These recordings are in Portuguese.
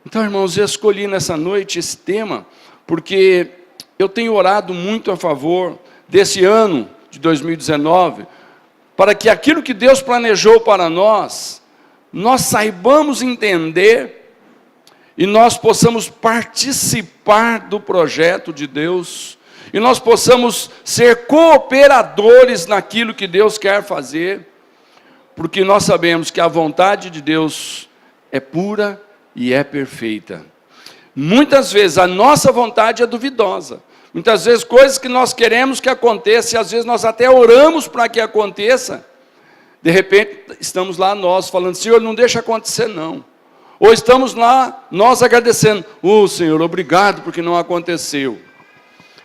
Então, irmãos, eu escolhi nessa noite esse tema, porque eu tenho orado muito a favor desse ano de 2019, para que aquilo que Deus planejou para nós saibamos entender e nós possamos participar do projeto de Deus, e nós possamos ser cooperadores naquilo que Deus quer fazer, porque nós sabemos que a vontade de Deus é pura e é perfeita. Muitas vezes a nossa vontade é duvidosa, muitas vezes coisas que nós queremos que aconteça, e às vezes nós até oramos para que aconteça, de repente estamos lá nós falando, Senhor, não deixa acontecer não. Ou estamos lá, nós agradecendo, Senhor, obrigado porque não aconteceu.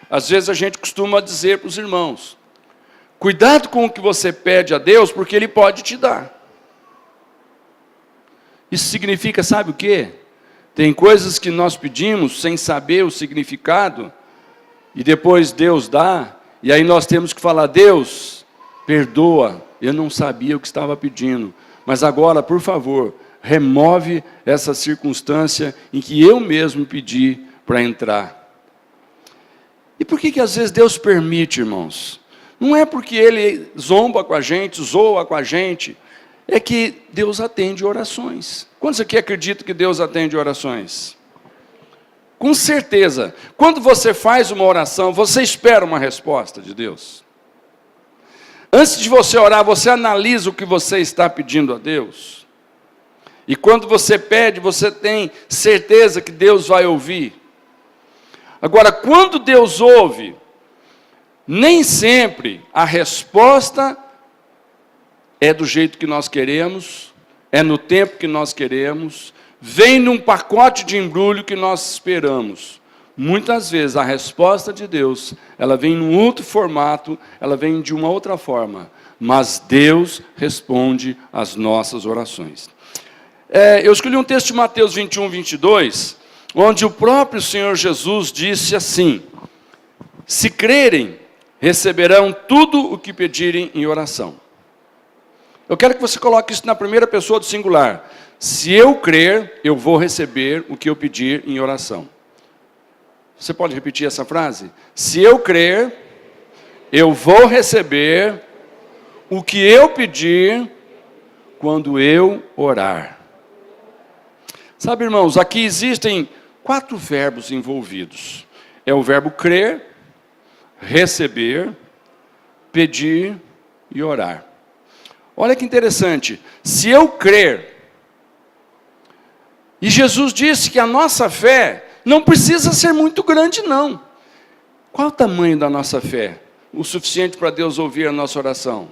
Às vezes a gente costuma dizer para os irmãos, cuidado com o que você pede a Deus, porque Ele pode te dar. Isso significa, sabe o quê? Tem coisas que nós pedimos sem saber o significado, e depois Deus dá, e aí nós temos que falar, Deus, perdoa, eu não sabia o que estava pedindo, mas agora, por favor, remove essa circunstância em que eu mesmo pedi para entrar. E por que às vezes Deus permite, irmãos? Não é porque Ele zomba com a gente, zoa com a gente, é que Deus atende orações. Quantos aqui acreditam que Deus atende orações? Com certeza. Quando você faz uma oração, você espera uma resposta de Deus. Antes de você orar, você analisa o que você está pedindo a Deus. E quando você pede, você tem certeza que Deus vai ouvir. Agora, quando Deus ouve, nem sempre a resposta é do jeito que nós queremos, é no tempo que nós queremos, vem num pacote de embrulho que nós esperamos. Muitas vezes a resposta de Deus, ela vem num outro formato, ela vem de uma outra forma, mas Deus responde às nossas orações. Eu escolhi um texto de Mateus 21, 22, onde o próprio Senhor Jesus disse assim, se crerem, receberão tudo o que pedirem em oração. Eu quero que você coloque isso na primeira pessoa do singular. Se eu crer, eu vou receber o que eu pedir em oração. Você pode repetir essa frase? Se eu crer, eu vou receber o que eu pedir quando eu orar. Sabe, irmãos, aqui existem 4 verbos envolvidos. É o verbo crer, receber, pedir e orar. Olha que interessante, se eu crer, e Jesus disse que a nossa fé não precisa ser muito grande não. Qual o tamanho da nossa fé? O suficiente para Deus ouvir a nossa oração?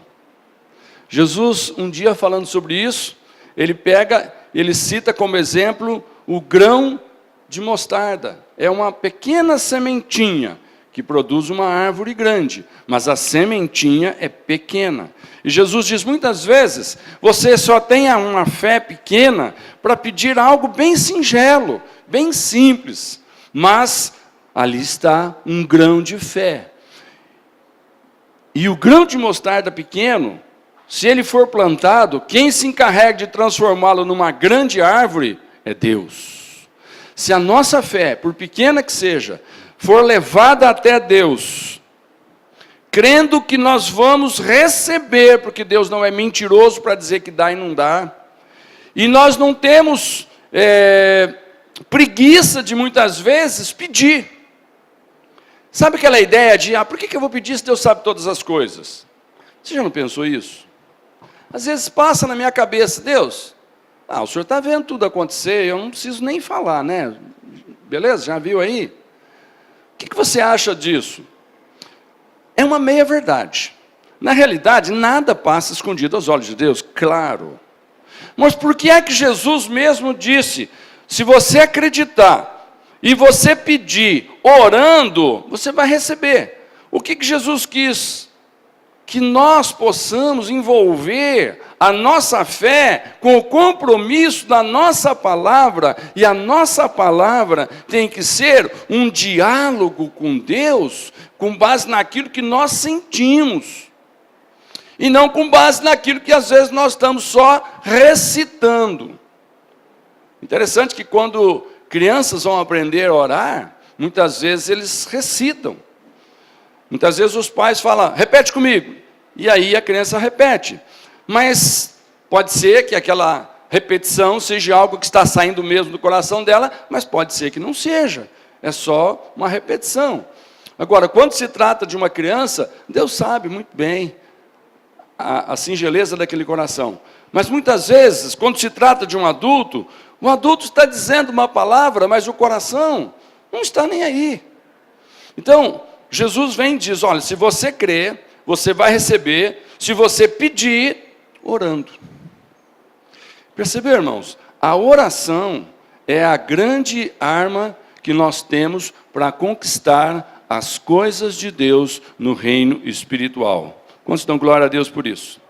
Jesus, um dia falando sobre isso, ele cita como exemplo o grão de mostarda. É uma pequena sementinha que produz uma árvore grande, mas a sementinha é pequena. E Jesus diz, muitas vezes, você só tem uma fé pequena para pedir algo bem singelo, bem simples, mas ali está um grão de fé. E o grão de mostarda pequeno, se ele for plantado, quem se encarrega de transformá-lo numa grande árvore é Deus. Se a nossa fé, por pequena que seja, for levada até Deus, crendo que nós vamos receber, porque Deus não é mentiroso para dizer que dá e não dá, e nós não temos preguiça de muitas vezes pedir. Sabe aquela ideia de, por que eu vou pedir se Deus sabe todas as coisas? Você já não pensou isso? Às vezes passa na minha cabeça, Deus, o Senhor está vendo tudo acontecer, eu não preciso nem falar, né? Beleza? Já viu aí? O que você acha disso? É uma meia-verdade. Na realidade, nada passa escondido aos olhos de Deus, claro. Mas por que é que Jesus mesmo disse, se você acreditar e você pedir orando, você vai receber? O que Jesus quis? Que nós possamos envolver a nossa fé com o compromisso da nossa palavra, e a nossa palavra tem que ser um diálogo com Deus, com base naquilo que nós sentimos, e não com base naquilo que às vezes nós estamos só recitando. Interessante que quando crianças vão aprender a orar, muitas vezes eles recitam. Muitas vezes os pais falam, repete comigo. E aí a criança repete. Mas pode ser que aquela repetição seja algo que está saindo mesmo do coração dela, mas pode ser que não seja. É só uma repetição. Agora, quando se trata de uma criança, Deus sabe muito bem a singeleza daquele coração. Mas muitas vezes, quando se trata de um adulto, o adulto está dizendo uma palavra, mas o coração não está nem aí. Então, Jesus vem e diz, olha, se você crer, você vai receber, se você pedir, orando. Percebeu, irmãos? A oração é a grande arma que nós temos para conquistar as coisas de Deus no reino espiritual. Quantos dão glória a Deus por isso?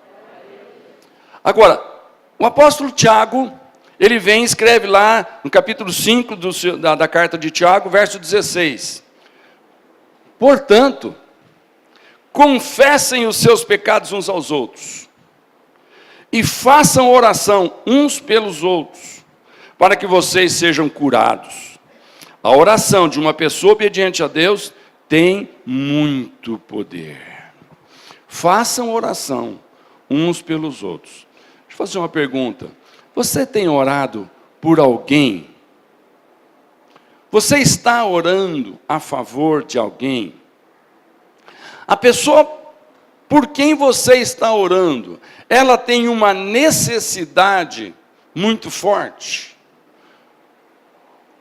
Agora, o apóstolo Tiago, ele vem e escreve lá no capítulo 5 da carta de Tiago, verso 16. Portanto, confessem os seus pecados uns aos outros, e façam oração uns pelos outros, para que vocês sejam curados. A oração de uma pessoa obediente a Deus tem muito poder. Façam oração uns pelos outros. Deixa eu fazer uma pergunta. Você tem orado por alguém? Você está orando a favor de alguém? A pessoa por quem você está orando, ela tem uma necessidade muito forte?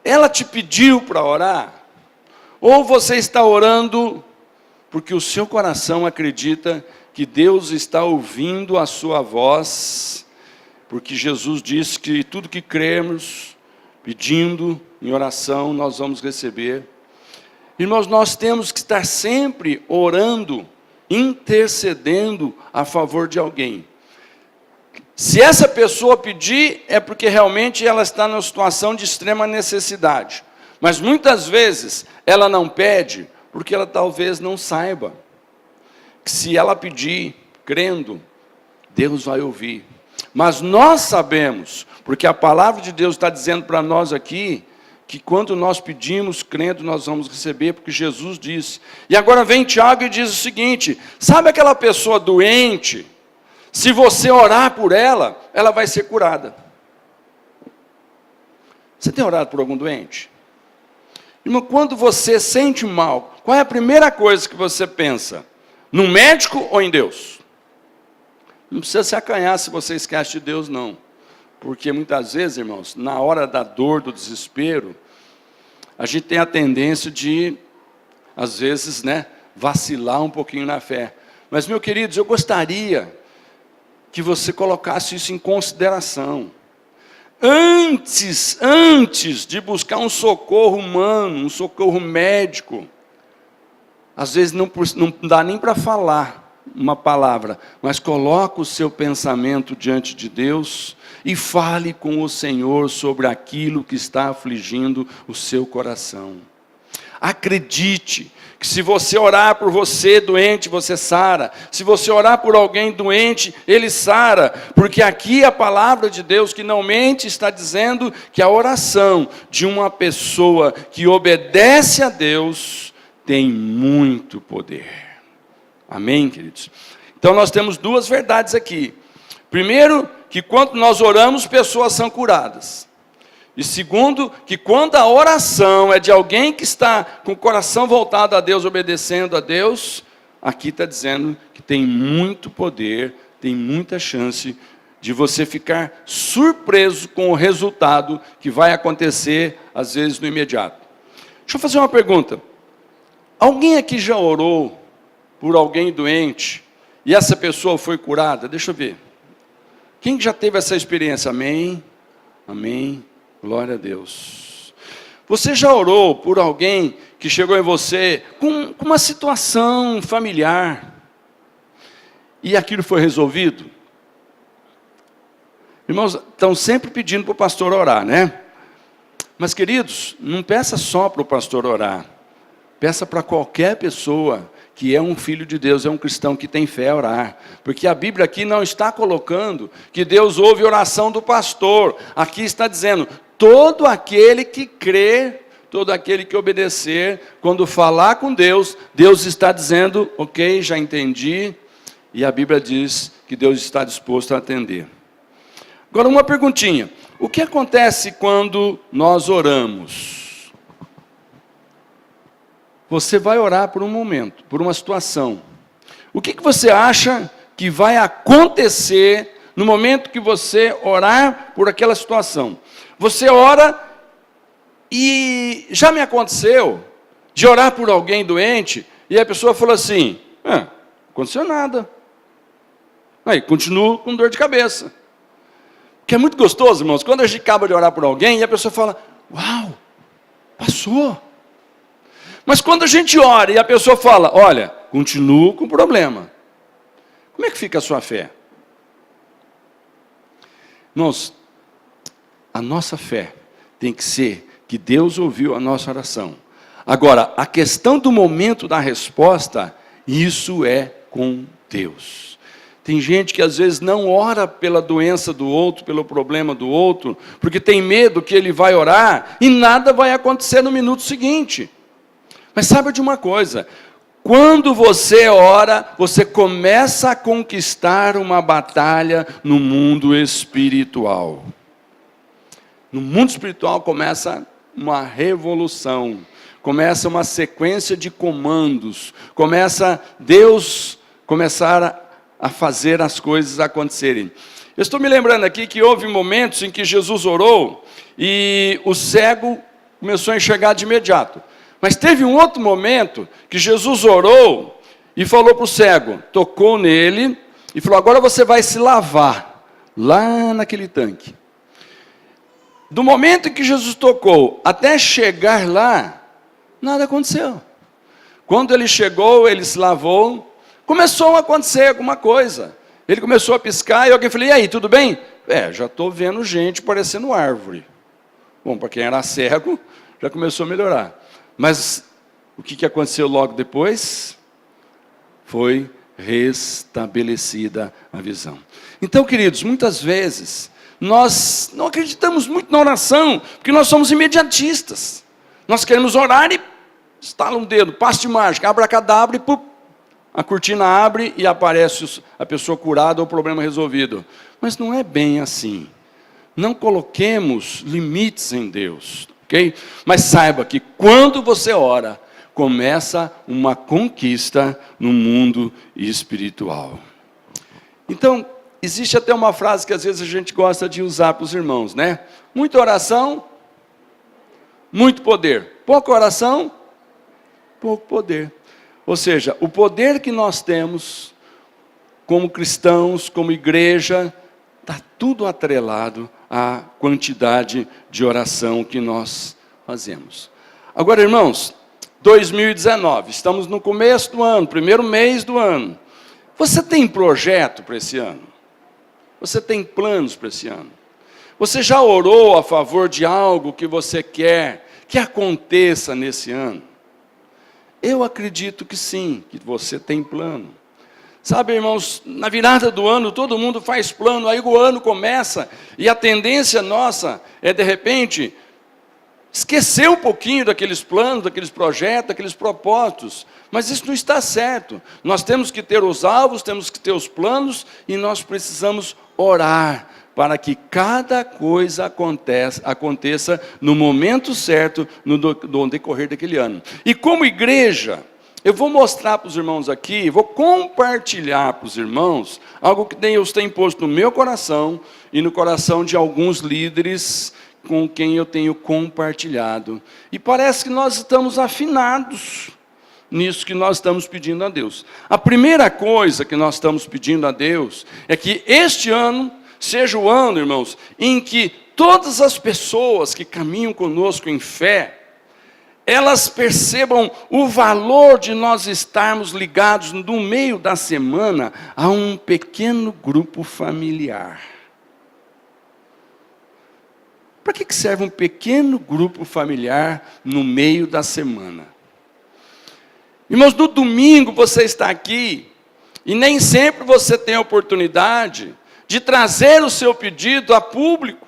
Ela te pediu para orar? Ou você está orando porque o seu coração acredita que Deus está ouvindo a sua voz, porque Jesus disse que tudo que crermos, pedindo em oração, nós vamos receber. Irmãos, nós temos que estar sempre orando, intercedendo a favor de alguém. Se essa pessoa pedir, é porque realmente ela está numa situação de extrema necessidade. Mas muitas vezes ela não pede, porque ela talvez não saiba que se ela pedir, crendo, Deus vai ouvir. Mas nós sabemos, porque a palavra de Deus está dizendo para nós aqui, que quando nós pedimos, crendo, nós vamos receber, porque Jesus disse. E agora vem Tiago e diz o seguinte, sabe aquela pessoa doente? Se você orar por ela, ela vai ser curada. Você tem orado por algum doente? Irmão, quando você sente mal, qual é a primeira coisa que você pensa? No médico ou em Deus? Não precisa se acanhar se você esquece de Deus, não. Porque muitas vezes, irmãos, na hora da dor, do desespero, a gente tem a tendência de, às vezes, vacilar um pouquinho na fé. Mas, meus queridos, eu gostaria que você colocasse isso em consideração. Antes de buscar um socorro humano, um socorro médico, às vezes não dá nem para falar uma palavra, mas coloca o seu pensamento diante de Deus e fale com o Senhor sobre aquilo que está afligindo o seu coração. Acredite que se você orar por você doente, você sara. Se você orar por alguém doente, ele sara. Porque aqui a palavra de Deus, que não mente, está dizendo que a oração de uma pessoa que obedece a Deus tem muito poder. Amém, queridos? Então nós temos duas verdades aqui. Primeiro, que quando nós oramos, pessoas são curadas. E segundo, que quando a oração é de alguém que está com o coração voltado a Deus, obedecendo a Deus, aqui está dizendo que tem muito poder, tem muita chance de você ficar surpreso com o resultado que vai acontecer, às vezes, no imediato. Deixa eu fazer uma pergunta. Alguém aqui já orou por alguém doente e essa pessoa foi curada? Deixa eu ver. Quem já teve essa experiência? Amém? Amém. Glória a Deus. Você já orou por alguém que chegou em você com uma situação familiar e aquilo foi resolvido? Irmãos, estão sempre pedindo para o pastor orar, né? Mas, queridos, não peça só para o pastor orar. Peça para qualquer pessoa que é um filho de Deus, é um cristão que tem fé a orar. Porque a Bíblia aqui não está colocando que Deus ouve a oração do pastor. Aqui está dizendo, todo aquele que crê, todo aquele que obedecer, quando falar com Deus, Deus está dizendo, ok, já entendi, e a Bíblia diz que Deus está disposto a atender. Agora uma perguntinha, o que acontece quando nós oramos? Você vai orar por um momento, por uma situação. O que você acha que vai acontecer no momento que você orar por aquela situação? Você ora e já me aconteceu de orar por alguém doente e a pessoa falou assim, não aconteceu nada. Aí, continuo com dor de cabeça. Que é muito gostoso, irmãos, quando a gente acaba de orar por alguém e a pessoa fala, uau, passou. Mas quando a gente ora e a pessoa fala, olha, continuo com problema. Como é que fica a sua fé? Irmãos, a nossa fé tem que ser que Deus ouviu a nossa oração. Agora, a questão do momento da resposta, isso é com Deus. Tem gente que às vezes não ora pela doença do outro, pelo problema do outro, porque tem medo que ele vai orar e nada vai acontecer no minuto seguinte. Mas saiba de uma coisa, quando você ora, você começa a conquistar uma batalha no mundo espiritual. No mundo espiritual começa uma revolução, começa uma sequência de comandos, começa Deus começar a fazer as coisas acontecerem. Eu estou me lembrando aqui que houve momentos em que Jesus orou e o cego começou a enxergar de imediato. Mas teve um outro momento que Jesus orou e falou para o cego, tocou nele e falou, agora você vai se lavar lá naquele tanque. Do momento em que Jesus tocou até chegar lá, nada aconteceu. Quando ele chegou, ele se lavou, começou a acontecer alguma coisa. Ele começou a piscar e alguém falou, e aí, tudo bem? Já estou vendo gente parecendo árvore. Bom, para quem era cego, já começou a melhorar. Mas o que aconteceu logo depois? Foi restabelecida a visão. Então, queridos, muitas vezes nós não acreditamos muito na oração, porque nós somos imediatistas. Nós queremos orar e estala um dedo, passe de mágica, abracadabra e pup, a cortina abre e aparece a pessoa curada ou o problema resolvido. Mas não é bem assim. Não coloquemos limites em Deus, ok? Mas saiba que quando você ora, começa uma conquista no mundo espiritual. Então, existe até uma frase que às vezes a gente gosta de usar para os irmãos, né? Muita oração, muito poder. Pouca oração, pouco poder. Ou seja, o poder que nós temos como cristãos, como igreja, está tudo atrelado à quantidade de oração que nós fazemos. Agora, irmãos, 2019, estamos no começo do ano, primeiro mês do ano. Você tem projeto para esse ano? Você tem planos para esse ano? Você já orou a favor de algo que você quer que aconteça nesse ano? Eu acredito que sim, que você tem plano. Sabe, irmãos, na virada do ano, todo mundo faz plano, aí o ano começa, e a tendência nossa é, de repente, esquecer um pouquinho daqueles planos, daqueles projetos, daqueles propósitos. Mas isso não está certo. Nós temos que ter os alvos, temos que ter os planos, e nós precisamos orar para que cada coisa aconteça no momento certo, no decorrer daquele ano. E como igreja, eu vou mostrar para os irmãos aqui, vou compartilhar para os irmãos algo que Deus tem posto no meu coração e no coração de alguns líderes com quem eu tenho compartilhado. E parece que nós estamos afinados nisso que nós estamos pedindo a Deus. A primeira coisa que nós estamos pedindo a Deus é que este ano seja o ano, irmãos, em que todas as pessoas que caminham conosco em fé, elas percebam o valor de nós estarmos ligados no meio da semana a um pequeno grupo familiar. Para que serve um pequeno grupo familiar no meio da semana? Irmãos, no domingo você está aqui e nem sempre você tem a oportunidade de trazer o seu pedido a público,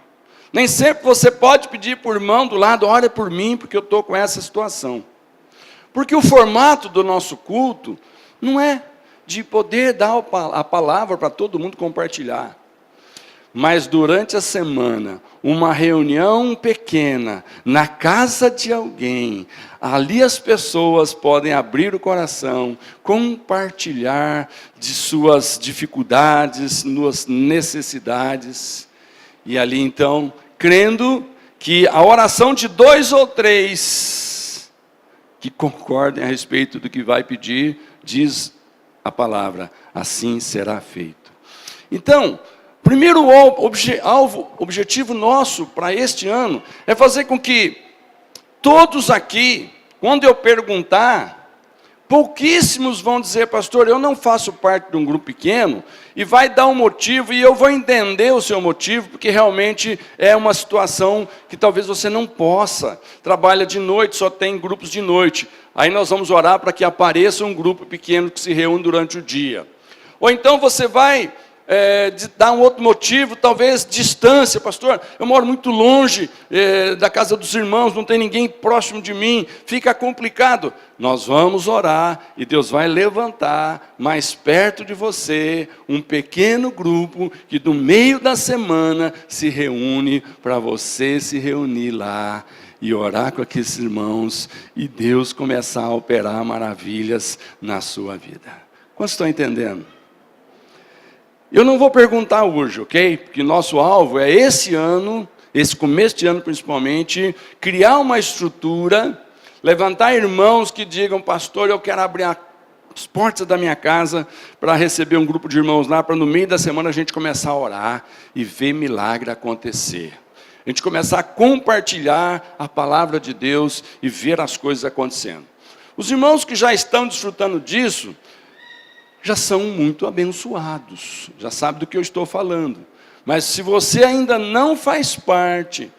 Nem sempre você pode pedir por irmão do lado, ora por mim, porque eu estou com essa situação. Porque o formato do nosso culto não é de poder dar a palavra para todo mundo compartilhar. Mas durante a semana, uma reunião pequena, na casa de alguém, ali as pessoas podem abrir o coração, compartilhar de suas dificuldades, suas necessidades. E ali então, crendo que a oração de 2 ou 3 que concordem a respeito do que vai pedir, diz a palavra, assim será feito. Então, primeiro objetivo nosso para este ano é fazer com que todos aqui, quando eu perguntar, pouquíssimos vão dizer, pastor, eu não faço parte de um grupo pequeno, e vai dar um motivo, e eu vou entender o seu motivo, porque realmente é uma situação que talvez você não possa. Trabalha de noite, só tem grupos de noite. Aí nós vamos orar para que apareça um grupo pequeno que se reúne durante o dia. Ou então você vai dar um outro motivo, talvez distância, pastor, eu moro muito longe da casa dos irmãos, não tem ninguém próximo de mim, fica complicado. Nós vamos orar e Deus vai levantar mais perto de você um pequeno grupo que no meio da semana se reúne para você se reunir lá e orar com aqueles irmãos e Deus começar a operar maravilhas na sua vida. Quantos estão entendendo? Eu não vou perguntar hoje, ok? Porque nosso alvo é esse ano, esse começo de ano principalmente, criar uma estrutura, levantar irmãos que digam, pastor, eu quero abrir as portas da minha casa para receber um grupo de irmãos lá, para no meio da semana a gente começar a orar e ver milagre acontecer. A gente começar a compartilhar a palavra de Deus e ver as coisas acontecendo. Os irmãos que já estão desfrutando disso, já são muito abençoados, já sabe do que eu estou falando. Mas se você ainda não faz parte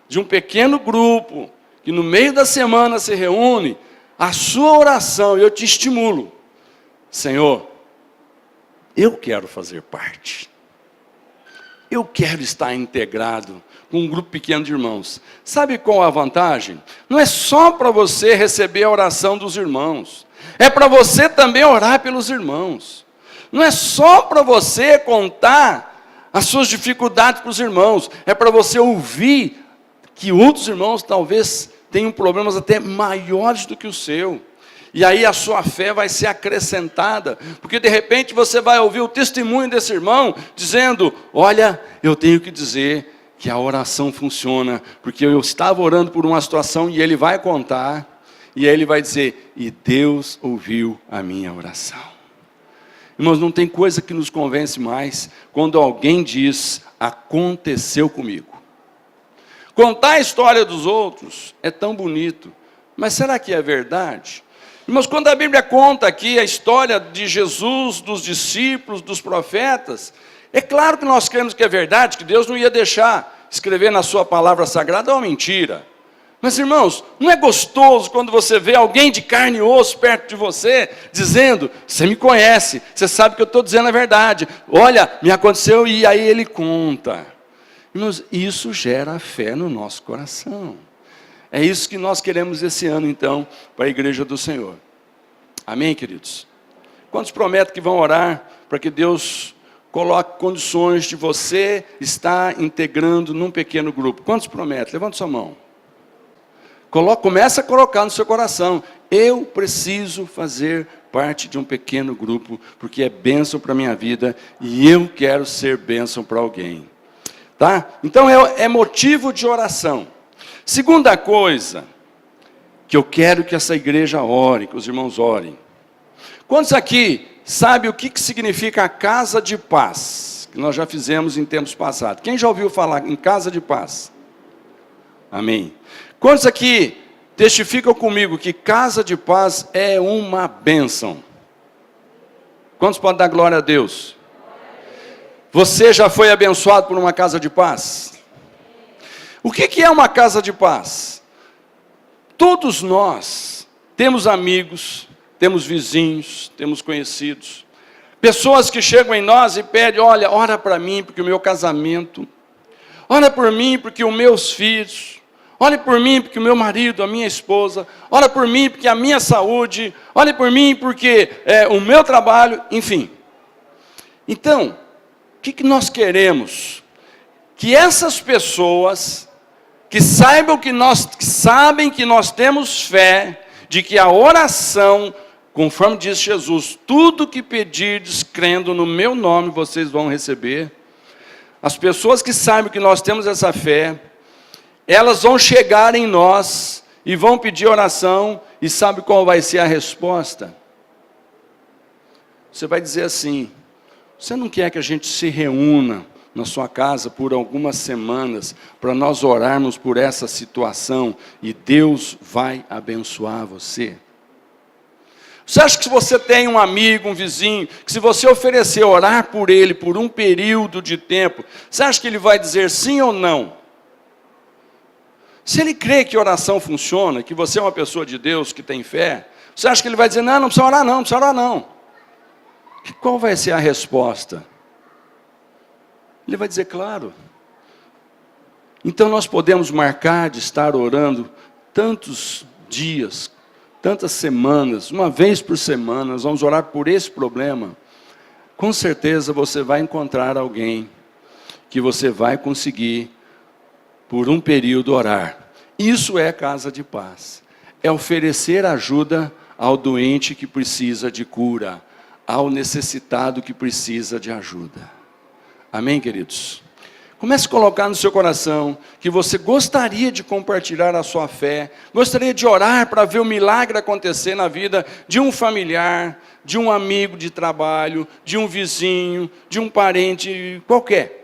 de um pequeno grupo, que no meio da semana se reúne, a sua oração, eu te estimulo, Senhor, eu quero fazer parte. Eu quero estar integrado com um grupo pequeno de irmãos. Sabe qual a vantagem? Não é só para você receber a oração dos irmãos. É para você também orar pelos irmãos. Não é só para você contar as suas dificuldades para os irmãos. É para você ouvir que outros irmãos talvez tenham problemas até maiores do que o seu. E aí a sua fé vai ser acrescentada. Porque de repente você vai ouvir o testemunho desse irmão dizendo, olha, eu tenho que dizer que a oração funciona. Porque eu estava orando por uma situação e ele vai contar. E aí ele vai dizer, e Deus ouviu a minha oração. Irmãos, não tem coisa que nos convence mais quando alguém diz, aconteceu comigo. Contar a história dos outros é tão bonito, mas será que é verdade? Irmãos, quando a Bíblia conta aqui a história de Jesus, dos discípulos, dos profetas, é claro que nós cremos que é verdade, que Deus não ia deixar escrever na sua palavra sagrada uma mentira. Mas, irmãos, não é gostoso quando você vê alguém de carne e osso perto de você, dizendo, você me conhece, você sabe que eu estou dizendo a verdade. Olha, me aconteceu, e aí ele conta. Irmãos, isso gera fé no nosso coração. É isso que nós queremos esse ano, então, para a igreja do Senhor. Amém, queridos? Quantos prometem que vão orar para que Deus coloque condições de você estar integrando num pequeno grupo? Quantos prometem? Levanta sua mão. Começa a colocar no seu coração, eu preciso fazer parte de um pequeno grupo, porque é bênção para a minha vida, e eu quero ser bênção para alguém. Tá? Então é motivo de oração. Segunda coisa, que eu quero que essa igreja ore, que os irmãos orem. Quantos aqui sabem o que significa a casa de paz? Que nós já fizemos em tempos passados. Quem já ouviu falar em casa de paz? Amém. Quantos aqui testificam comigo que casa de paz é uma bênção? Quantos podem dar glória a Deus? Você já foi abençoado por uma casa de paz? O que é uma casa de paz? Todos nós temos amigos, temos vizinhos, temos conhecidos, pessoas que chegam em nós e pedem, olha, ora para mim, porque o meu casamento, Ora por mim, porque os meus filhos. Ore por mim, porque o meu marido, a minha esposa. Ora por mim, porque a minha saúde. Ore por mim, porque o meu trabalho. Enfim. Então, o que nós queremos? Que essas pessoas que sabem que nós temos fé, de que a oração, conforme diz Jesus, tudo que pedirdes crendo no meu nome, vocês vão receber. As pessoas que sabem que nós temos essa fé, elas vão chegar em nós e vão pedir oração, e sabe qual vai ser a resposta? Você vai dizer assim: você não quer que a gente se reúna na sua casa por algumas semanas, para nós orarmos por essa situação, e Deus vai abençoar você? Você acha que se você tem um amigo, um vizinho, que se você oferecer orar por ele por um período de tempo, você acha que ele vai dizer sim ou não? Se ele crê que oração funciona, que você é uma pessoa de Deus, que tem fé, você acha que ele vai dizer, não precisa orar não, não precisa orar não? Qual vai ser a resposta? Ele vai dizer, claro. Então nós podemos marcar de estar orando tantos dias, tantas semanas, uma vez por semana, nós vamos orar por esse problema. Com certeza você vai encontrar alguém que você vai conseguir, por um período, orar. Isso é casa de paz. É oferecer ajuda ao doente que precisa de cura, ao necessitado que precisa de ajuda. Amém, queridos? Comece a colocar no seu coração que você gostaria de compartilhar a sua fé, gostaria de orar para ver o milagre acontecer na vida de um familiar, de um amigo de trabalho, de um vizinho, de um parente qualquer.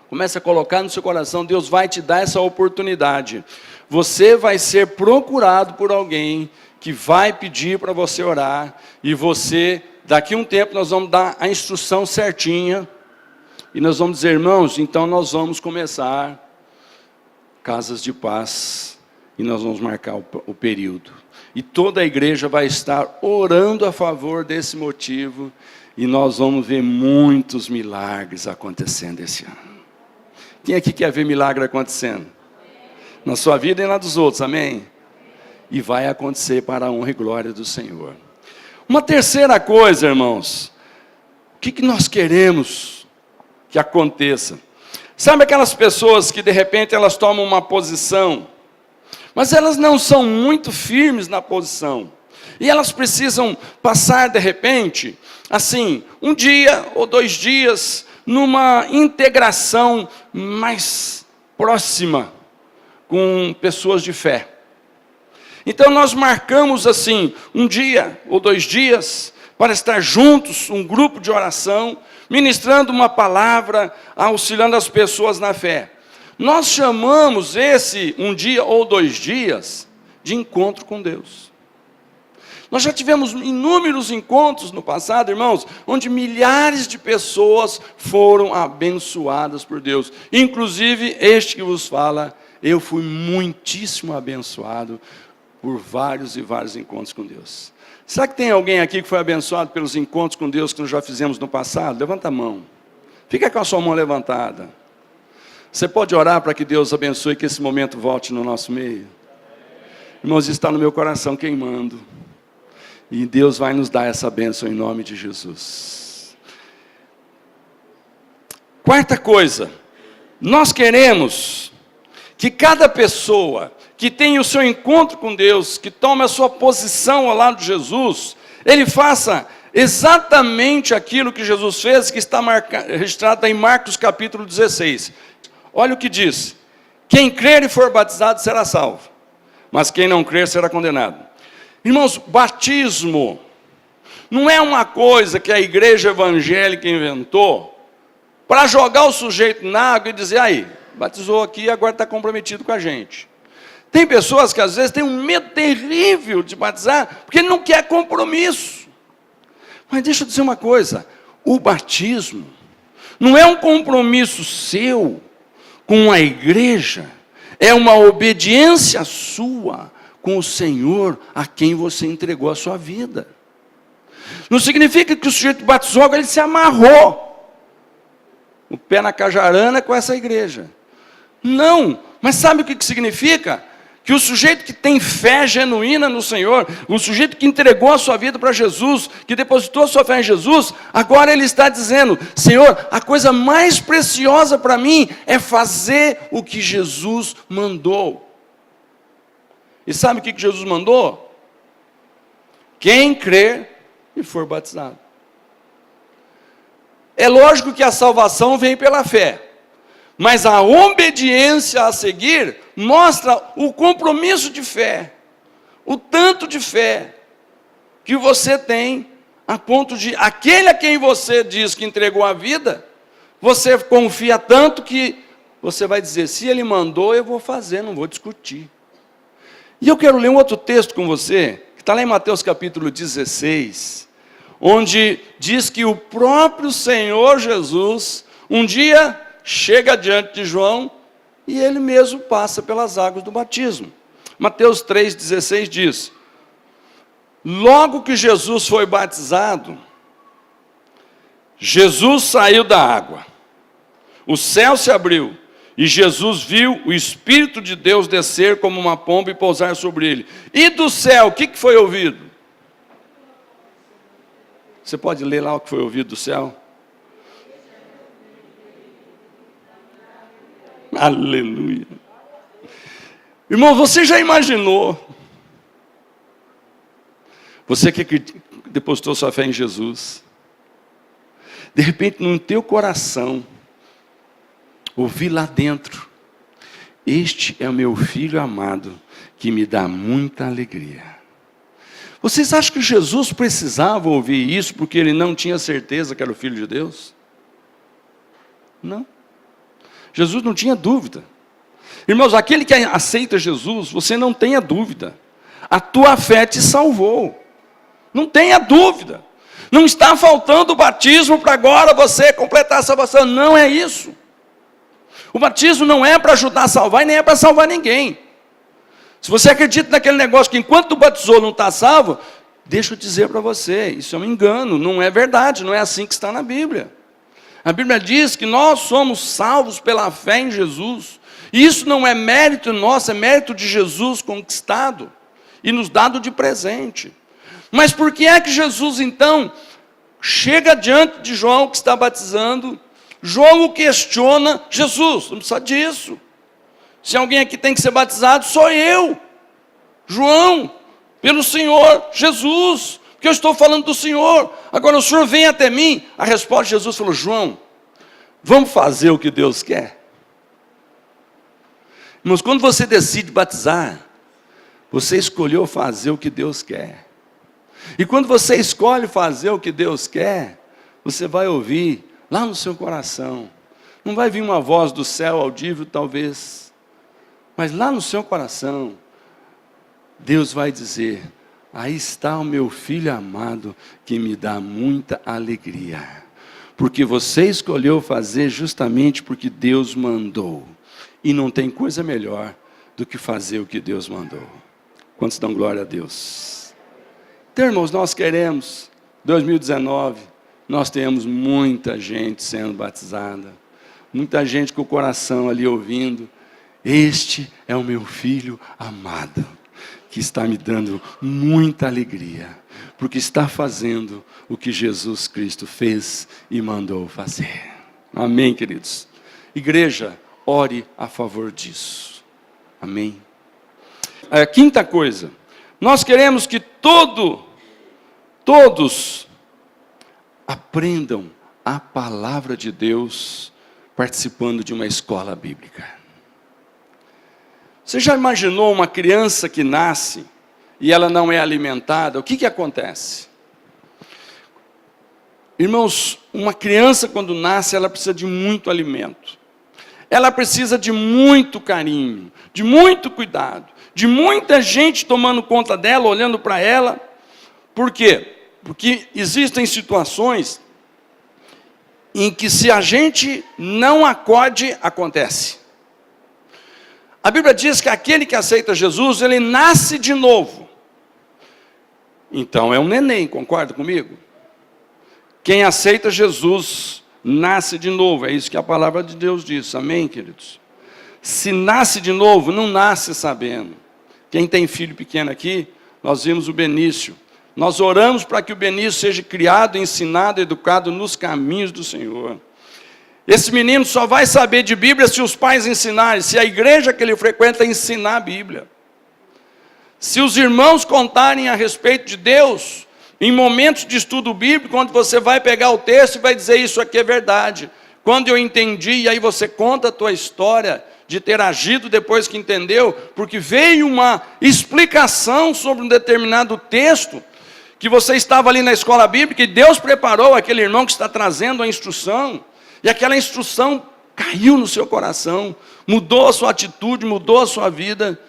Comece a colocar no seu coração, Deus vai te dar essa oportunidade. Você vai ser procurado por alguém que vai pedir para você orar, e você, daqui a um tempo, nós vamos dar a instrução certinha, e nós vamos dizer, irmãos, então nós vamos começar casas de paz, e nós vamos marcar o período. E toda a igreja vai estar orando a favor desse motivo, e nós vamos ver muitos milagres acontecendo esse ano. Quem aqui quer ver milagre acontecendo? Na sua vida e na dos outros, amém? E vai acontecer para a honra e glória do Senhor. Uma terceira coisa, irmãos, o que nós queremos que aconteça? Sabe aquelas pessoas que de repente elas tomam uma posição, mas elas não são muito firmes na posição, e elas precisam passar de repente, assim, um dia ou 2 dias, numa integração mais próxima com pessoas de fé. Então nós marcamos assim, 1 dia ou 2 dias, para estar juntos, um grupo de oração, ministrando uma palavra, auxiliando as pessoas na fé. Nós chamamos esse 1 dia ou 2 dias de encontro com Deus. Nós já tivemos inúmeros encontros no passado, irmãos, onde milhares de pessoas foram abençoadas por Deus. Inclusive, este que vos fala, eu fui muitíssimo abençoado por vários e vários encontros com Deus. Será que tem alguém aqui que foi abençoado pelos encontros com Deus que nós já fizemos no passado? Levanta a mão. Fica com a sua mão levantada. Você pode orar para que Deus abençoe, que esse momento volte no nosso meio? Irmãos, está no meu coração queimando. E Deus vai nos dar essa bênção em nome de Jesus. Quarta coisa, nós queremos que cada pessoa que tem o seu encontro com Deus, que tome a sua posição ao lado de Jesus, ele faça exatamente aquilo que Jesus fez, que está registrado em Marcos capítulo 16. Olha o que diz: quem crer e for batizado será salvo, mas quem não crer será condenado. Irmãos, batismo não é uma coisa que a igreja evangélica inventou para jogar o sujeito na água e dizer, aí, batizou aqui, agora está comprometido com a gente. Tem pessoas que às vezes têm um medo terrível de batizar, porque não quer compromisso. Mas deixa eu dizer uma coisa, o batismo não é um compromisso seu com a igreja, é uma obediência sua com o Senhor a quem você entregou a sua vida. Não significa que o sujeito batizou, agora ele se amarrou. o pé na cajarana com essa igreja. Não, mas sabe o que significa? Que o sujeito que tem fé genuína no Senhor, o sujeito que entregou a sua vida para Jesus, que depositou a sua fé em Jesus, agora ele está dizendo: Senhor, a coisa mais preciosa para mim é fazer o que Jesus mandou. E sabe o que Jesus mandou? Quem crer e for batizado. É lógico que a salvação vem pela fé, mas a obediência a seguir mostra o compromisso de fé, o tanto de fé que você tem, a ponto de aquele a quem você diz que entregou a vida, você confia tanto que você vai dizer: se ele mandou, eu vou fazer, não vou discutir. E eu quero ler um outro texto com você, que está lá em Mateus capítulo 16, onde diz que o próprio Senhor Jesus, um dia, chega diante de João, e ele mesmo passa pelas águas do batismo. Mateus 3,16 diz: logo que Jesus foi batizado, Jesus saiu da água, o céu se abriu, e Jesus viu o Espírito de Deus descer como uma pomba e pousar sobre ele. E do céu, o que foi ouvido? Você pode ler lá o que foi ouvido do céu? Aleluia. Irmão, você já imaginou? Você que depositou sua fé em Jesus, de repente no teu coração, ouvir lá dentro: este é o meu filho amado, que me dá muita alegria. Vocês acham que Jesus precisava ouvir isso porque ele não tinha certeza que era o Filho de Deus? Não. Jesus não tinha dúvida. Irmãos, aquele que aceita Jesus, você não tenha dúvida. A tua fé te salvou. Não tenha dúvida. Não está faltando o batismo para agora você completar a salvação. Não é isso. O batismo não é para ajudar a salvar e nem é para salvar ninguém. Se você acredita naquele negócio que enquanto tu batizou não está salvo, deixa eu dizer para você, isso é um engano, não é verdade, não é assim que está na Bíblia. A Bíblia diz que nós somos salvos pela fé em Jesus. E isso não é mérito nosso, é mérito de Jesus conquistado e nos dado de presente. Mas por que é que Jesus então chega diante de João que está batizando? João o questiona: Jesus, não precisa disso. Se alguém aqui tem que ser batizado, sou eu, João, pelo Senhor Jesus, porque eu estou falando do Senhor. Agora o Senhor vem até mim. A resposta de Jesus falou: João, vamos fazer o que Deus quer. Irmãos, quando você decide batizar, você escolheu fazer o que Deus quer. E quando você escolhe fazer o que Deus quer, você vai ouvir lá no seu coração. Não vai vir uma voz do céu audível, talvez, mas lá no seu coração, Deus vai dizer: aí está o meu filho amado, que me dá muita alegria. Porque você escolheu fazer justamente porque Deus mandou. E não tem coisa melhor do que fazer o que Deus mandou. Quantos dão glória a Deus? Então, irmãos, nós queremos, 2019, nós temos muita gente sendo batizada. Muita gente com o coração ali ouvindo: este é o meu filho amado, que está me dando muita alegria, porque está fazendo o que Jesus Cristo fez e mandou fazer. Amém, queridos? Igreja, ore a favor disso. Amém? A quinta coisa, nós queremos que todos aprendam a palavra de Deus participando de uma escola bíblica. Você já imaginou uma criança que nasce e ela não é alimentada? O que acontece? Irmãos, uma criança quando nasce, ela precisa de muito alimento. Ela precisa de muito carinho, de muito cuidado, de muita gente tomando conta dela, olhando para ela. Por quê? Porque existem situações em que se a gente não acode, acontece. A Bíblia diz que aquele que aceita Jesus, ele nasce de novo. Então é um neném, concorda comigo? Quem aceita Jesus nasce de novo. É isso que a palavra de Deus diz. Amém, queridos? Se nasce de novo, não nasce sabendo. Quem tem filho pequeno aqui, nós vimos o Benício. Nós oramos para que o Benício seja criado, ensinado, educado nos caminhos do Senhor. Esse menino só vai saber de Bíblia se os pais ensinarem, se a igreja que ele frequenta ensinar a Bíblia. Se os irmãos contarem a respeito de Deus, em momentos de estudo bíblico, onde você vai pegar o texto e vai dizer isso aqui é verdade. Quando eu entendi, e aí você conta a tua história de ter agido depois que entendeu, porque veio uma explicação sobre um determinado texto, que você estava ali na escola bíblica e Deus preparou aquele irmão que está trazendo a instrução, e aquela instrução caiu no seu coração, mudou a sua atitude, mudou a sua vida,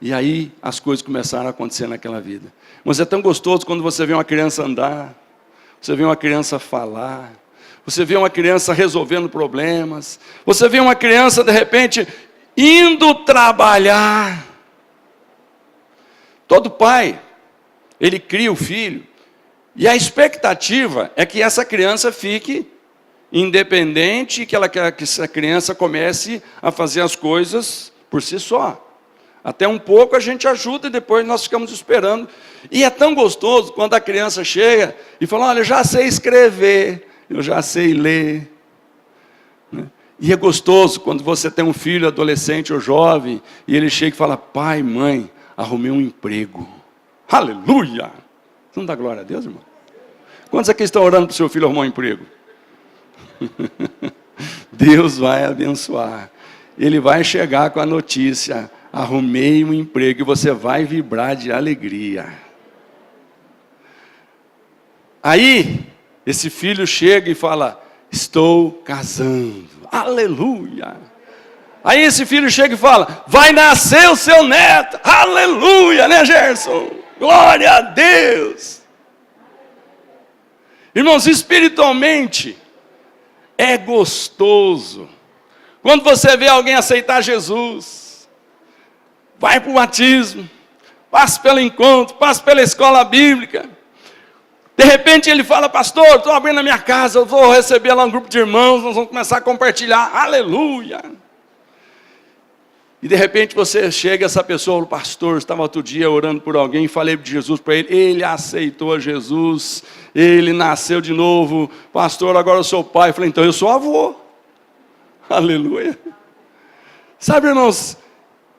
e aí as coisas começaram a acontecer naquela vida. Mas é tão gostoso quando você vê uma criança andar, você vê uma criança falar, você vê uma criança resolvendo problemas, você vê uma criança de repente indo trabalhar. Todo pai, ele cria o filho, e a expectativa é que essa criança fique independente, e que essa criança comece a fazer as coisas por si só. Até um pouco a gente ajuda e depois nós ficamos esperando. E é tão gostoso quando a criança chega e fala, olha, eu já sei escrever, eu já sei ler. E é gostoso quando você tem um filho adolescente ou jovem, e ele chega e fala, pai, mãe, arrumei um emprego. Aleluia! Você não dá glória a Deus, irmão? Quantos aqui estão orando para o seu filho arrumar um emprego? Deus vai abençoar. Ele vai chegar com a notícia, arrumei um emprego, e você vai vibrar de alegria. Aí, esse filho chega e fala, estou casando. Aleluia! Aí esse filho chega e fala, vai nascer o seu neto. Aleluia, né, Gerson? Glória a Deus! Irmãos, espiritualmente, é gostoso quando você vê alguém aceitar Jesus, vai para o batismo, passa pelo encontro, passa pela escola bíblica. De repente ele fala, pastor, estou abrindo a minha casa, eu vou receber lá um grupo de irmãos, nós vamos começar a compartilhar, aleluia. E de repente você chega, essa pessoa, o pastor, estava outro dia orando por alguém, falei de Jesus para ele aceitou Jesus, ele nasceu de novo, pastor, agora eu sou pai. Eu falei, então eu sou avô. Aleluia. Sabe, irmãos,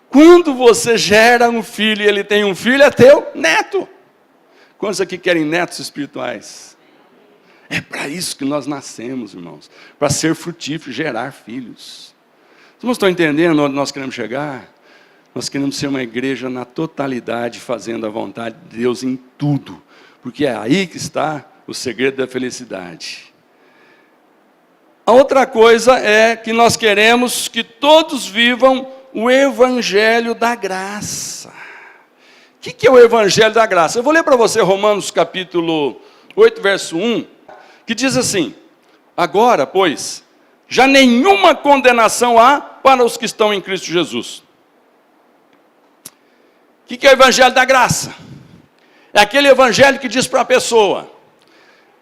quando você gera um filho e ele tem um filho, é teu neto. Quantos aqui querem netos espirituais? É para isso que nós nascemos, irmãos, para ser frutífero, gerar filhos. Vocês não estão entendendo onde nós queremos chegar? Nós queremos ser uma igreja na totalidade, fazendo a vontade de Deus em tudo, porque é aí que está o segredo da felicidade. A outra coisa é que nós queremos que todos vivam o evangelho da graça. O que é o evangelho da graça? Eu vou ler para você Romanos capítulo 8, verso 1, que diz assim, agora, pois, já nenhuma condenação há para os que estão em Cristo Jesus. O que é o evangelho da graça? É aquele evangelho que diz para a pessoa,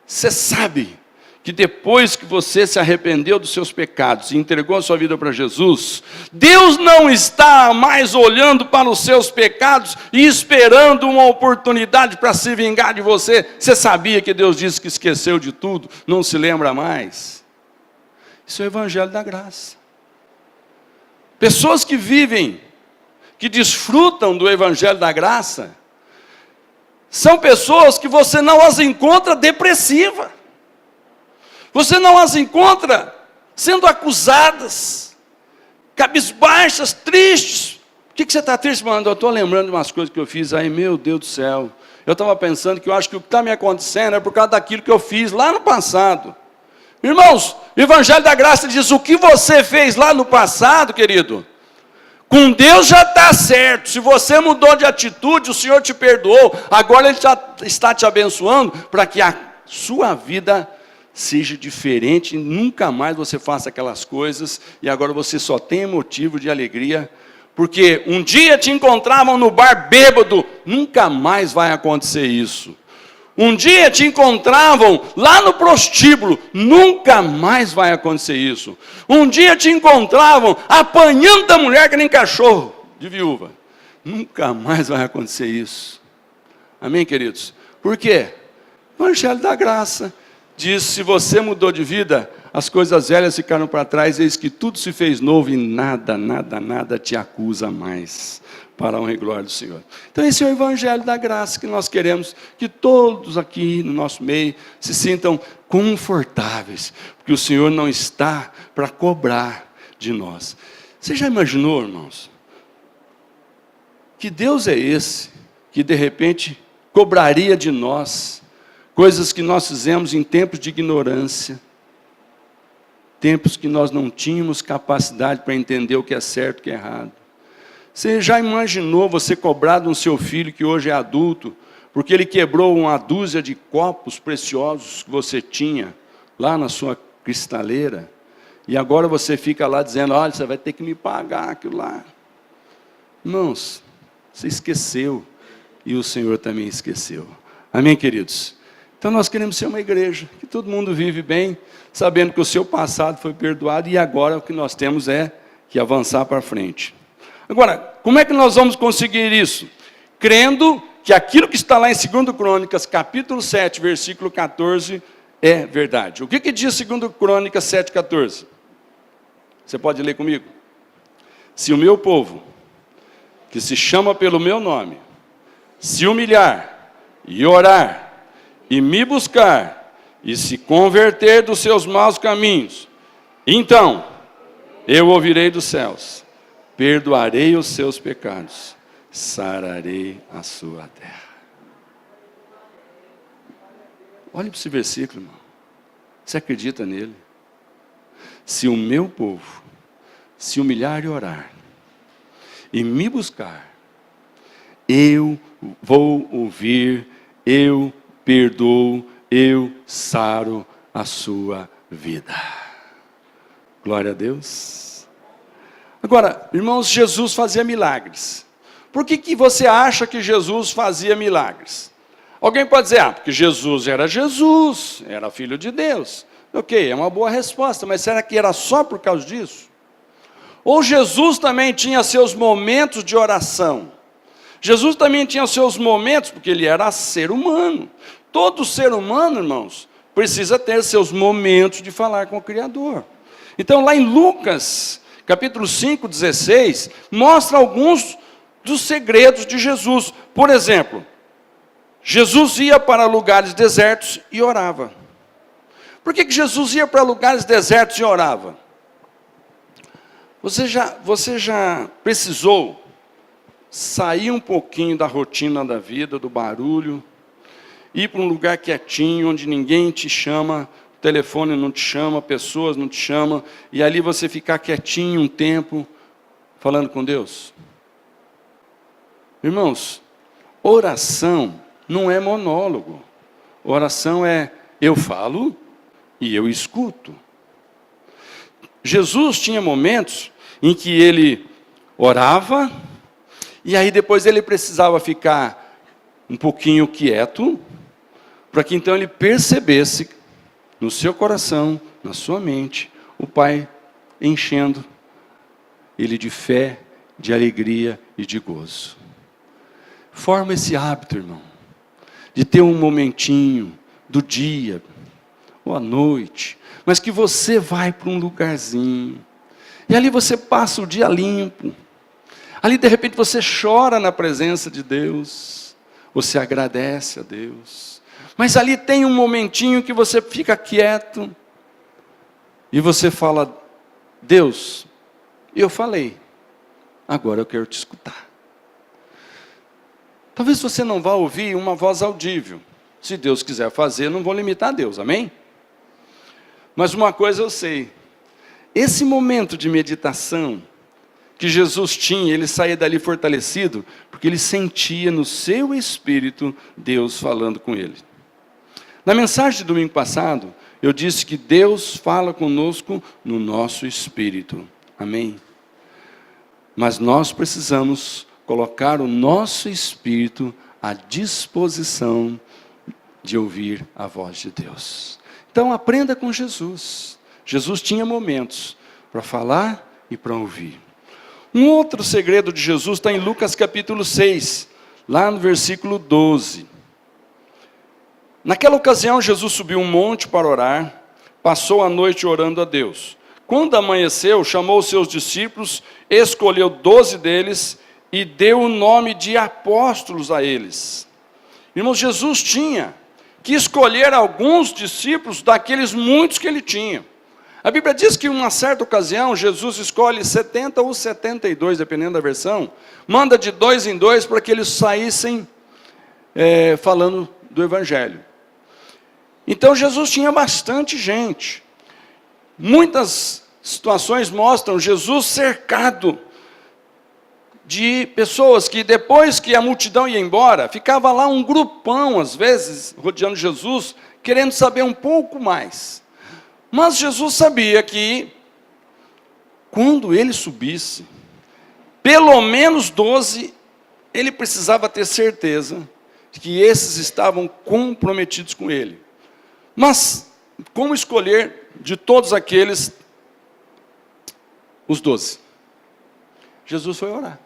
você sabe que depois que você se arrependeu dos seus pecados e entregou a sua vida para Jesus, Deus não está mais olhando para os seus pecados e esperando uma oportunidade para se vingar de você. Você sabia que Deus disse que esqueceu de tudo, não se lembra mais? Isso é o evangelho da graça. Pessoas que vivem, que desfrutam do evangelho da graça, são pessoas que você não as encontra depressiva. Você não as encontra sendo acusadas, cabisbaixas, tristes. Por que você está triste, mano? Eu estou lembrando de umas coisas que eu fiz aí, meu Deus do céu. Eu estava pensando que eu acho que o que está me acontecendo é por causa daquilo que eu fiz lá no passado. Irmãos, o evangelho da graça diz, o que você fez lá no passado, querido, com Deus já está certo. Se você mudou de atitude, o Senhor te perdoou. Agora Ele já está te abençoando para que a sua vida seja diferente, nunca mais você faça aquelas coisas, e agora você só tem motivo de alegria, porque um dia te encontravam no bar bêbado, nunca mais vai acontecer isso. Um dia te encontravam lá no prostíbulo, nunca mais vai acontecer isso. Um dia te encontravam apanhando da mulher que nem cachorro de viúva. Nunca mais vai acontecer isso. Amém, queridos? Por quê? O Evangelho da Graça diz: se você mudou de vida, as coisas velhas ficaram para trás, eis que tudo se fez novo e nada, nada, nada te acusa mais, para a honra e glória do Senhor. Então esse é o Evangelho da Graça que nós queremos que todos aqui no nosso meio se sintam confortáveis, porque o Senhor não está para cobrar de nós. Você já imaginou, irmãos, que Deus é esse que de repente cobraria de nós coisas que nós fizemos em tempos de ignorância, tempos que nós não tínhamos capacidade para entender o que é certo e o que é errado? Você já imaginou você cobrar de um seu filho que hoje é adulto, porque ele quebrou uma dúzia de copos preciosos que você tinha lá na sua cristaleira, e agora você fica lá dizendo: olha, você vai ter que me pagar aquilo lá. Irmãos, você esqueceu, e o Senhor também esqueceu. Amém, queridos? Então nós queremos ser uma igreja que todo mundo vive bem, sabendo que o seu passado foi perdoado, e agora o que nós temos é que avançar para frente. Agora, como é que nós vamos conseguir isso? Crendo que aquilo que está lá em 2 Crônicas, capítulo 7, versículo 14, é verdade. O que diz 2 Crônicas 7, 14? Você pode ler comigo? Se o meu povo, que se chama pelo meu nome, se humilhar e orar, e me buscar, e se converter dos seus maus caminhos, então eu ouvirei dos céus, perdoarei os seus pecados, sararei a sua terra. Olhe para esse versículo, irmão. Você acredita nele? Se o meu povo se humilhar e orar, e me buscar, eu vou ouvir, eu perdoo, eu saro a sua vida. Glória a Deus. Agora, irmãos, Jesus fazia milagres. Por que você acha que Jesus fazia milagres? Alguém pode dizer: porque Jesus, era filho de Deus. Ok, é uma boa resposta, mas será que era só por causa disso? Ou Jesus também tinha seus momentos de oração? Jesus também tinha seus momentos, porque ele era ser humano. Todo ser humano, irmãos, precisa ter seus momentos de falar com o Criador. Então, lá em Lucas, capítulo 5, 16, mostra alguns dos segredos de Jesus. Por exemplo, Jesus ia para lugares desertos e orava. Por que Jesus ia para lugares desertos e orava? Você já precisou sair um pouquinho da rotina da vida, do barulho, ir para um lugar quietinho, onde ninguém te chama, o telefone não te chama, pessoas não te chamam, e ali você ficar quietinho um tempo, falando com Deus? Irmãos, oração não é monólogo. Oração é: eu falo e eu escuto. Jesus tinha momentos em que ele orava, e aí depois ele precisava ficar um pouquinho quieto, para que então ele percebesse no seu coração, na sua mente, o Pai enchendo ele de fé, de alegria e de gozo. Forma esse hábito, irmão, de ter um momentinho do dia ou à noite, mas que você vai para um lugarzinho, e ali você passa o dia limpo. Ali de repente você chora na presença de Deus, você agradece a Deus, mas ali tem um momentinho que você fica quieto, e você fala: Deus, eu falei, agora eu quero te escutar. Talvez você não vá ouvir uma voz audível. Se Deus quiser fazer, não vou limitar a Deus, amém? Mas uma coisa eu sei, esse momento de meditação que Jesus tinha, ele saía dali fortalecido, porque ele sentia no seu espírito Deus falando com ele. Na mensagem de domingo passado, eu disse que Deus fala conosco no nosso espírito, amém? Mas nós precisamos colocar o nosso espírito à disposição de ouvir a voz de Deus. Então aprenda com Jesus. Jesus tinha momentos para falar e para ouvir. Um outro segredo de Jesus está em Lucas capítulo 6, lá no versículo 12. Naquela ocasião, Jesus subiu um monte para orar, passou a noite orando a Deus. Quando amanheceu, chamou os seus discípulos, escolheu 12 deles e deu o nome de apóstolos a eles. Irmãos, Jesus tinha que escolher alguns discípulos daqueles muitos que ele tinha. A Bíblia diz que em uma certa ocasião, Jesus escolhe 70 ou 72, dependendo da versão, manda de 2 em 2 para que eles saíssem falando do Evangelho. Então Jesus tinha bastante gente. Muitas situações mostram Jesus cercado de pessoas que depois que a multidão ia embora, ficava lá um grupão, às vezes, rodeando Jesus, querendo saber um pouco mais. Mas Jesus sabia que, quando ele subisse, pelo menos 12, ele precisava ter certeza de que esses estavam comprometidos com ele. Mas, como escolher de todos aqueles, os 12? Jesus foi orar.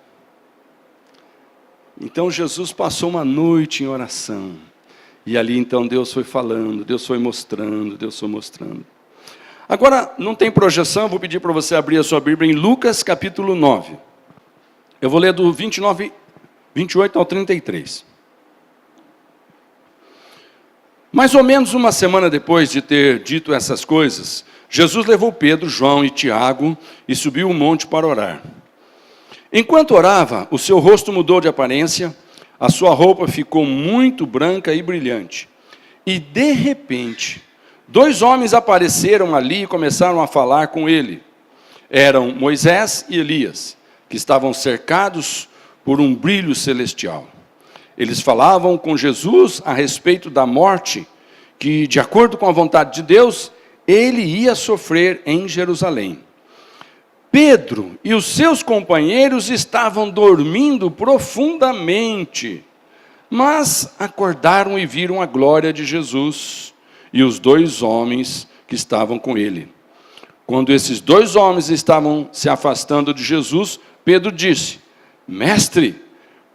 Então Jesus passou uma noite em oração. E ali então Deus foi falando, Deus foi mostrando, Deus foi mostrando. Agora, não tem projeção, eu vou pedir para você abrir a sua Bíblia em Lucas capítulo 9. Eu vou ler do 28 ao 33. Mais ou menos uma semana depois de ter dito essas coisas, Jesus levou Pedro, João e Tiago e subiu o monte para orar. Enquanto orava, o seu rosto mudou de aparência, a sua roupa ficou muito branca e brilhante. E de repente, 2 homens apareceram ali e começaram a falar com ele. Eram Moisés e Elias, que estavam cercados por um brilho celestial. Eles falavam com Jesus a respeito da morte, que, de acordo com a vontade de Deus, ele ia sofrer em Jerusalém. Pedro e os seus companheiros estavam dormindo profundamente, mas acordaram e viram a glória de Jesus e os 2 homens que estavam com ele. Quando esses 2 homens estavam se afastando de Jesus, Pedro disse: Mestre,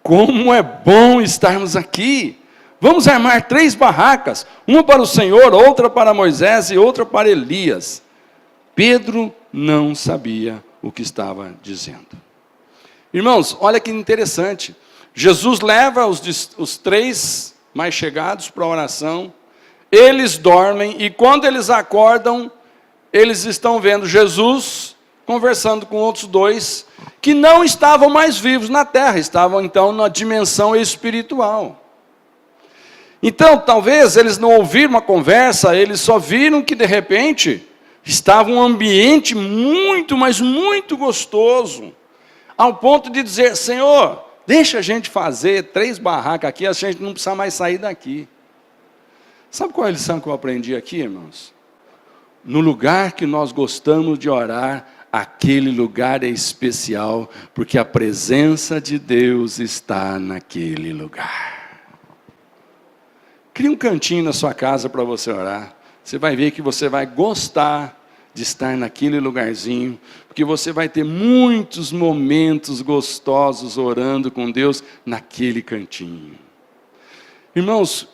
como é bom estarmos aqui! Vamos armar 3 barracas, uma para o Senhor, outra para Moisés e outra para Elias. Pedro não sabia o que estava dizendo. Irmãos, olha que interessante. Jesus leva os 3 mais chegados para a oração. Eles dormem e quando eles acordam, eles estão vendo Jesus conversando com outros 2 que não estavam mais vivos na terra, estavam então na dimensão espiritual. Então, talvez eles não ouviram uma conversa, eles só viram que de repente estava um ambiente muito, mas muito gostoso, ao ponto de dizer: Senhor, deixa a gente fazer 3 barracas aqui, a gente não precisa mais sair daqui. Sabe qual é a lição que eu aprendi aqui, irmãos? No lugar que nós gostamos de orar, aquele lugar é especial, porque a presença de Deus está naquele lugar. Crie um cantinho na sua casa para você orar. Você vai ver que você vai gostar de estar naquele lugarzinho, porque você vai ter muitos momentos gostosos orando com Deus naquele cantinho. Irmãos,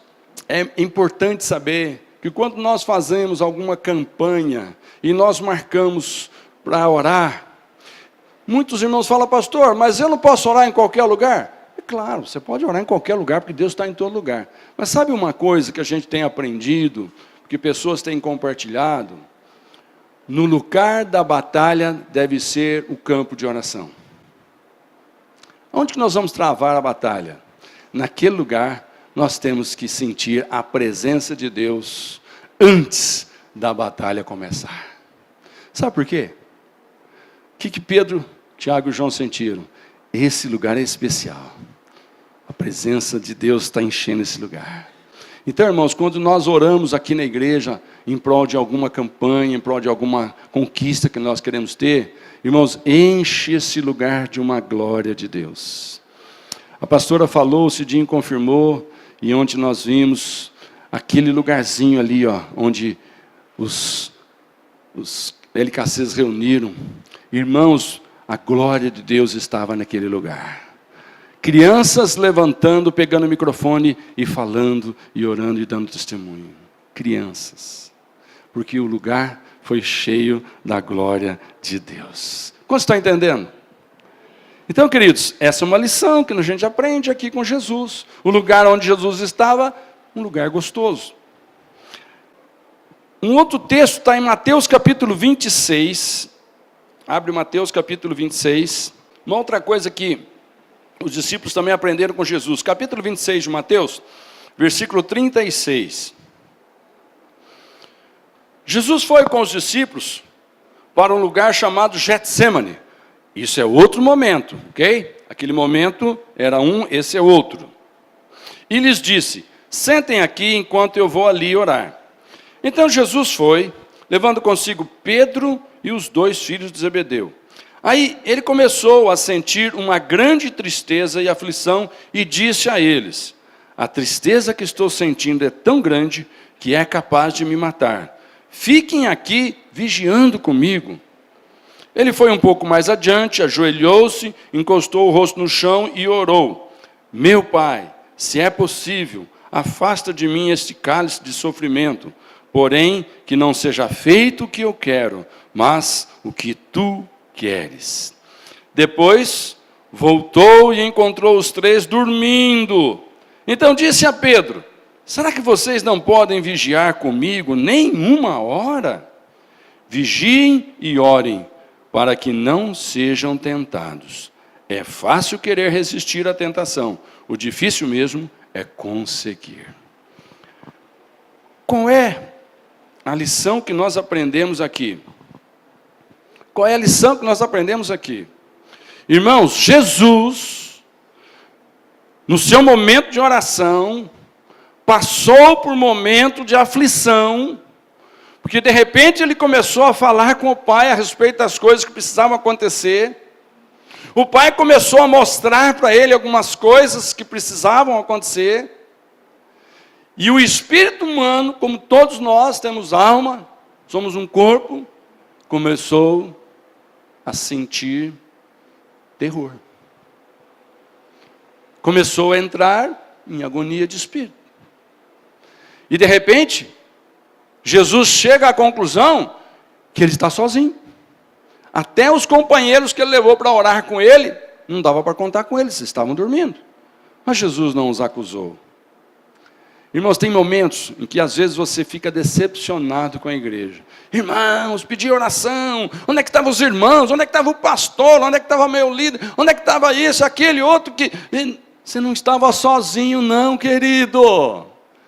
é importante saber que quando nós fazemos alguma campanha e nós marcamos para orar, muitos irmãos falam: pastor, mas eu não posso orar em qualquer lugar? É claro, você pode orar em qualquer lugar, porque Deus está em todo lugar. Mas sabe uma coisa que a gente tem aprendido, que pessoas têm compartilhado? No lugar da batalha deve ser o campo de oração. Onde que nós vamos travar a batalha? Naquele lugar nós temos que sentir a presença de Deus antes da batalha começar. Sabe por quê? O que Pedro, Tiago e João sentiram? Esse lugar é especial. A presença de Deus está enchendo esse lugar. Então, irmãos, quando nós oramos aqui na igreja, em prol de alguma campanha, em prol de alguma conquista que nós queremos ter, irmãos, enche esse lugar de uma glória de Deus. A pastora falou, o Cidinho confirmou, e ontem nós vimos aquele lugarzinho ali, ó, onde os LKCs reuniram. Irmãos, a glória de Deus estava naquele lugar. Crianças levantando, pegando o microfone e falando, e orando e dando testemunho. Crianças. Porque o lugar foi cheio da glória de Deus. Quantos estão entendendo? Então, queridos, essa é uma lição que a gente aprende aqui com Jesus. O lugar onde Jesus estava, um lugar gostoso. Um outro texto está em Mateus capítulo 26. Abre Mateus capítulo 26. Uma outra coisa que os discípulos também aprenderam com Jesus. Capítulo 26 de Mateus, versículo 36. Jesus foi com os discípulos para um lugar chamado Getsêmani. Isso é outro momento, ok? Aquele momento era um, esse é outro. E lhes disse, sentem aqui enquanto eu vou ali orar. Então Jesus foi, levando consigo Pedro e os 2 filhos de Zebedeu. Aí ele começou a sentir uma grande tristeza e aflição e disse a eles, a tristeza que estou sentindo é tão grande que é capaz de me matar. Fiquem aqui vigiando comigo. Ele foi um pouco mais adiante, ajoelhou-se, encostou o rosto no chão e orou. Meu Pai, se é possível, afasta de mim este cálice de sofrimento. Porém, que não seja feito o que eu quero, mas o que tu queres. Depois, voltou e encontrou os 3 dormindo. Então disse a Pedro, será que vocês não podem vigiar comigo nem uma hora? Vigiem e orem, para que não sejam tentados. É fácil querer resistir à tentação, o difícil mesmo é conseguir. Qual é a lição que nós aprendemos aqui? Qual é a lição que nós aprendemos aqui? Irmãos, Jesus, no seu momento de oração, passou por momento de aflição, porque de repente ele começou a falar com o Pai a respeito das coisas que precisavam acontecer. O Pai começou a mostrar para ele algumas coisas que precisavam acontecer. E o espírito humano, como todos nós temos alma, somos um corpo, começou a sentir terror. Começou a entrar em agonia de espírito. E de repente, Jesus chega à conclusão que ele está sozinho. Até os companheiros que ele levou para orar com ele, não dava para contar com eles, estavam dormindo. Mas Jesus não os acusou. Irmãos, tem momentos em que às vezes você fica decepcionado com a igreja. Irmãos, pedi oração, onde é que estavam os irmãos? Onde é que estava o pastor? Onde é que estava meu líder? Onde é que estava isso, aquele, outro que... Você não estava sozinho não, querido.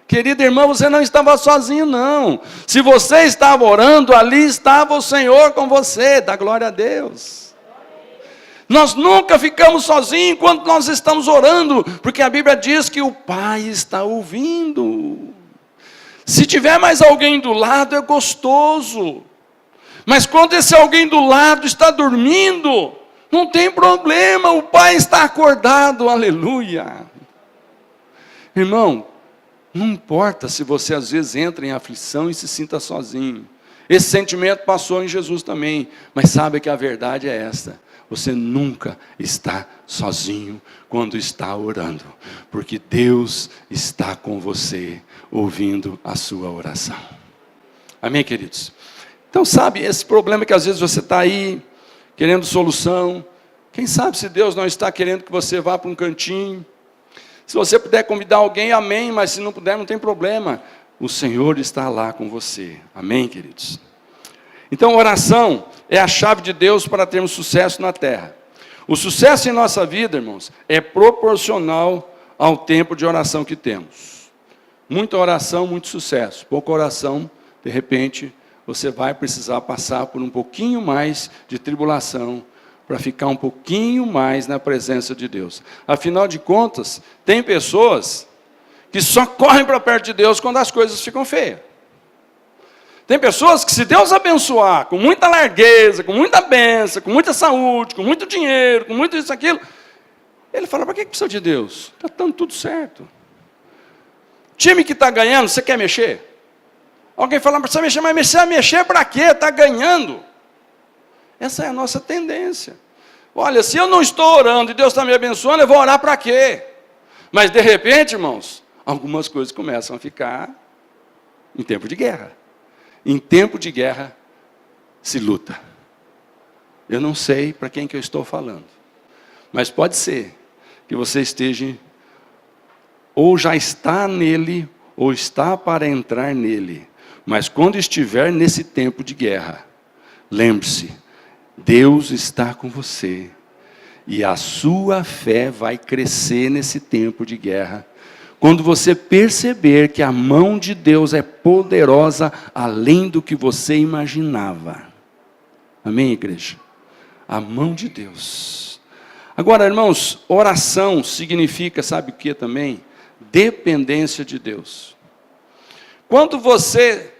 Querido irmão, você não estava sozinho não. Se você estava orando, ali estava o Senhor com você, dá glória a Deus. Nós nunca ficamos sozinhos enquanto nós estamos orando, porque a Bíblia diz que o Pai está ouvindo. Se tiver mais alguém do lado, é gostoso. Mas quando esse alguém do lado está dormindo, não tem problema, o Pai está acordado, aleluia. Irmão, não importa se você às vezes entra em aflição e se sinta sozinho. Esse sentimento passou em Jesus também, mas sabe que a verdade é esta. Você nunca está sozinho quando está orando, porque Deus está com você, ouvindo a sua oração. Amém, queridos? Então, sabe, esse problema que às vezes você está aí, querendo solução, quem sabe se Deus não está querendo que você vá para um cantinho. Se você puder convidar alguém, amém, mas se não puder, não tem problema. O Senhor está lá com você. Amém, queridos? Então, oração é a chave de Deus para termos sucesso na terra. O sucesso em nossa vida, irmãos, é proporcional ao tempo de oração que temos. Muita oração, muito sucesso. Pouca oração, de repente, você vai precisar passar por um pouquinho mais de tribulação para ficar um pouquinho mais na presença de Deus. Afinal de contas, tem pessoas que só correm para perto de Deus quando as coisas ficam feias. Tem pessoas que, se Deus abençoar com muita largueza, com muita bênção, com muita saúde, com muito dinheiro, com muito isso, aquilo, ele fala, para que precisa de Deus? Está dando tudo certo. Time que está ganhando, você quer mexer? Alguém fala, precisa mexer, mas mexer para quê? Está ganhando. Essa é a nossa tendência. Olha, se eu não estou orando e Deus está me abençoando, eu vou orar para quê? Mas de repente, irmãos, algumas coisas começam a ficar em tempo de guerra. Em tempo de guerra se luta. Eu não sei para quem que eu estou falando, mas pode ser que você esteja, ou já está nele, ou está para entrar nele. Mas quando estiver nesse tempo de guerra, lembre-se, Deus está com você. E a sua fé vai crescer nesse tempo de guerra. Quando você perceber que a mão de Deus é poderosa além do que você imaginava. Amém, igreja? A mão de Deus. Agora, irmãos, oração significa, sabe o que também? Dependência de Deus. Quando você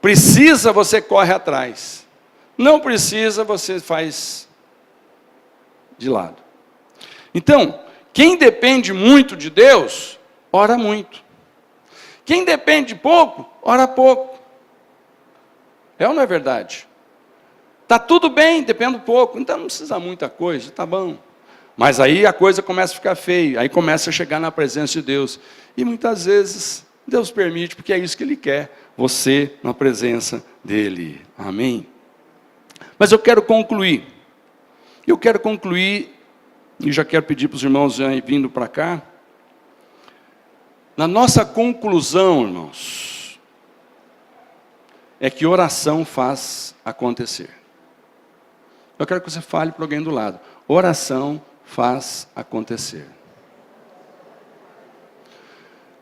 precisa, você corre atrás. Não precisa, você faz de lado. Então, quem depende muito de Deus, ora muito. Quem depende pouco, ora pouco. É ou não é verdade? Está tudo bem, dependo pouco, então não precisa muita coisa, está bom. Mas aí a coisa começa a ficar feia, aí começa a chegar na presença de Deus. E muitas vezes Deus permite, porque é isso que Ele quer, você na presença dEle. Amém? Mas eu quero concluir. E já quero pedir para os irmãos já vindo para cá. Na nossa conclusão, irmãos, é que oração faz acontecer. Eu quero que você fale para alguém do lado. Oração faz acontecer.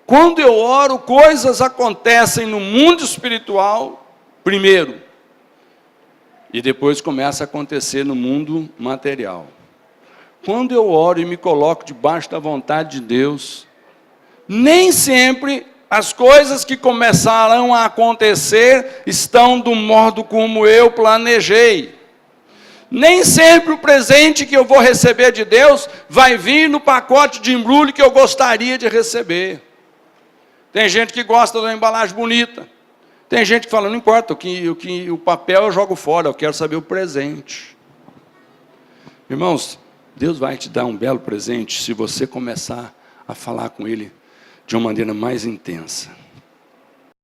Quando eu oro, coisas acontecem no mundo espiritual, primeiro. E depois começa a acontecer no mundo material. Quando eu oro e me coloco debaixo da vontade de Deus, nem sempre as coisas que começarão a acontecer estão do modo como eu planejei. Nem sempre o presente que eu vou receber de Deus vai vir no pacote de embrulho que eu gostaria de receber. Tem gente que gosta da embalagem bonita. Tem gente que fala, não importa, o papel eu jogo fora, eu quero saber o presente. Irmãos, Deus vai te dar um belo presente se você começar a falar com Ele de uma maneira mais intensa.